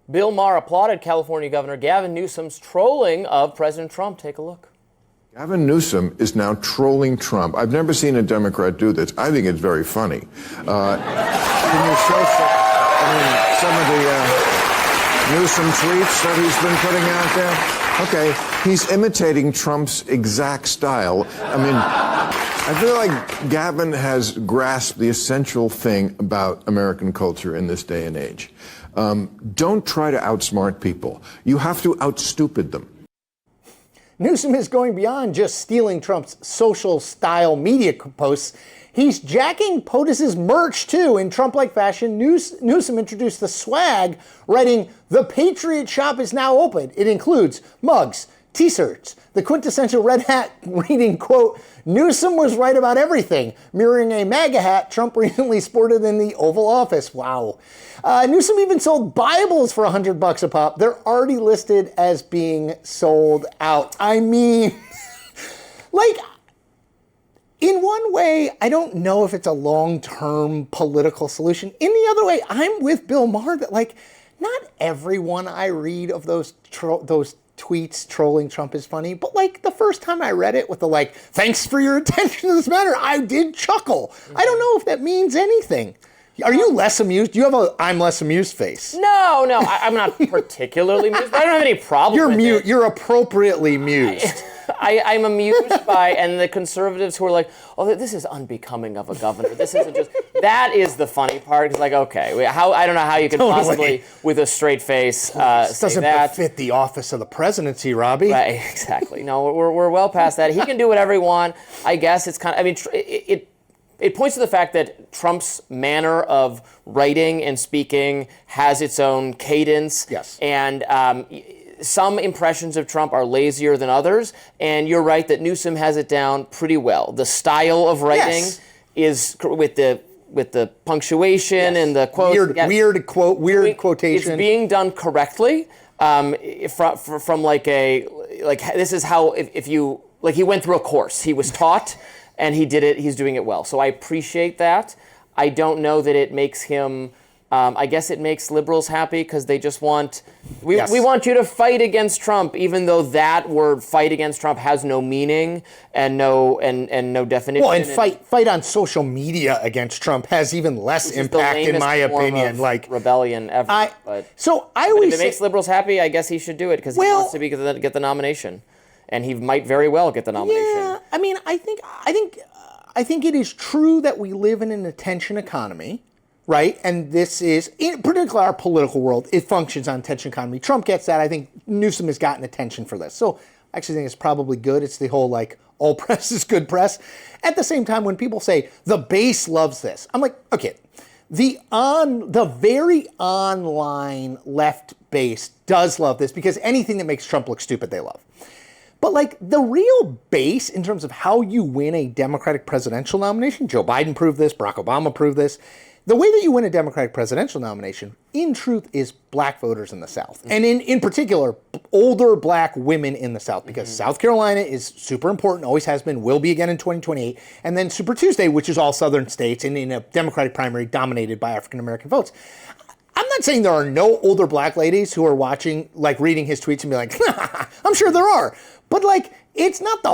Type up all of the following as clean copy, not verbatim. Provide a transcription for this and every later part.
Bill Maher applauded California Governor Gavin Newsom's trolling of President Trump. Take a look. Gavin Newsom is now trolling Trump. I've never seen a Democrat do this. I think it's very funny. Can you show some of the Newsom tweets that he's been putting out there? Okay, he's imitating Trump's exact style. I mean, I feel like Gavin has grasped the essential thing about American culture in this day and age. Don't try to outsmart people. You have to outstupid them. Newsom is going beyond just stealing Trump's social-style media posts. He's jacking POTUS's merch, too. In Trump-like fashion, Newsom introduced the swag, writing, "The Patriot Shop is now open. It includes mugs, t-shirts, the quintessential red hat reading, quote, Newsom was right about everything," mirroring a MAGA hat Trump recently sported in the Oval Office. Wow. Newsom even sold Bibles for $100 a pop. They're already listed as being sold out. I mean, like, in one way, I don't know if it's a long-term political solution. In the other way, I'm with Bill Maher that, like, not everyone I read of those tweets trolling Trump is funny, but like the first time I read it with the like, "Thanks for your attention to this matter," I did chuckle. I don't know if that means anything. Are you less amused? Do you have a "I'm less amused" face? No, I'm not particularly amused, but I don't have any problem with it. You're appropriately amused. I'm amused by, and the conservatives who are like, "Oh, this is unbecoming of a governor. This isn't just." That is the funny part. It's like, okay, I don't know how you could possibly, with a straight face, this say doesn't that. befit the office of the presidency, Robby. Right, exactly. No, we're well past that. He can do whatever he wants. I guess it's kind of. I mean, it points to the fact that Trump's manner of writing and speaking has its own cadence. Yes. And some impressions of Trump are lazier than others, and you're right that Newsom has it down pretty well. The style of writing is with the punctuation and the quotes. Weird quotation. It's being done correctly. From like this is how if you like he went through a course. He was taught, and he did it. He's doing it well. So I appreciate that. I don't know that it makes him. I guess it makes liberals happy because they just want we want you to fight against Trump, even though that word "fight against Trump" has no meaning and no definition. Well, and fight on social media against Trump has even less impact, in my opinion. Like rebellion ever. But if it makes liberals happy, I guess he should do it because he wants to get the nomination, and he might very well get the nomination. Yeah, I mean, I think it is true that we live in an attention economy. Right, and this is, in particular, our political world, it functions on attention economy. Trump gets that. I think Newsom has gotten attention for this. So I actually think it's probably good. It's the whole, like, all press is good press. At the same time, when people say, the base loves this, I'm like, okay, the very online left base does love this because anything that makes Trump look stupid, they love. But like the real base in terms of how you win a Democratic presidential nomination, Joe Biden proved this, Barack Obama proved this, the way that you win a Democratic presidential nomination, in truth, is black voters in the South. And in particular, older black women in the South, because South Carolina is super important, always has been, will be again in 2028. And then Super Tuesday, which is all southern states, and in a Democratic primary dominated by African-American votes. I'm not saying there are no older black ladies who are watching, like reading his tweets and be like, I'm sure there are. But like, it's not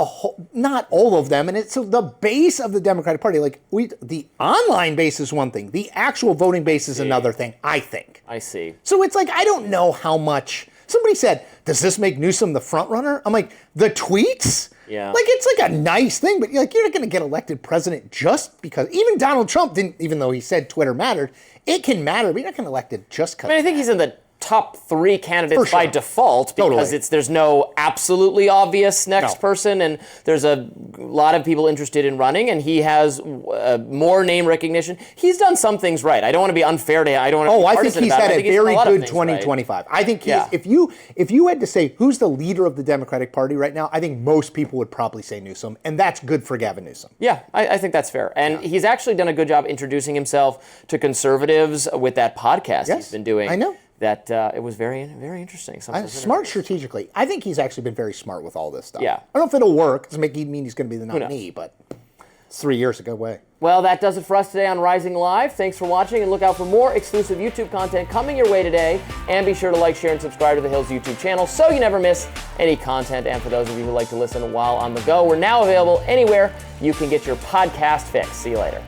not all of them, and it's the base of the Democratic Party. Like the online base is one thing, the actual voting base is another thing. I think. I see. So it's like I don't know how much. Somebody said, "Does this make Newsom the front runner?" I'm like, the tweets. Yeah. Like it's like a nice thing, but like you're not going to get elected president just because. Even Donald Trump didn't, even though he said Twitter mattered. It can matter, but you're not going to elect it just because. I mean, I think he's in the top 3 candidates by default because Totally. there's no absolutely obvious next person, and there's a lot of people interested in running, and he has more name recognition. He's done some things right. I don't want to be unfair to him. I don't want to be partisan about it. I think he's had a very good 2025. Right. I think if you had to say who's the leader of the Democratic Party right now, I think most people would probably say Newsom, and that's good for Gavin Newsom. Yeah, I think that's fair. And he's actually done a good job introducing himself to conservatives with that podcast he's been doing. I know. That it was very, very interesting. Smart strategically. I think he's actually been very smart with all this stuff. Yeah. I don't know if it'll work. It doesn't mean he's going to be the nominee, but It's 3 years ago, way. Well, that does it for us today on Rising Live. Thanks for watching, and look out for more exclusive YouTube content coming your way today. And be sure to like, share, and subscribe to The Hill's YouTube channel so you never miss any content. And for those of you who like to listen while on the go, we're now available anywhere you can get your podcast fix. See you later.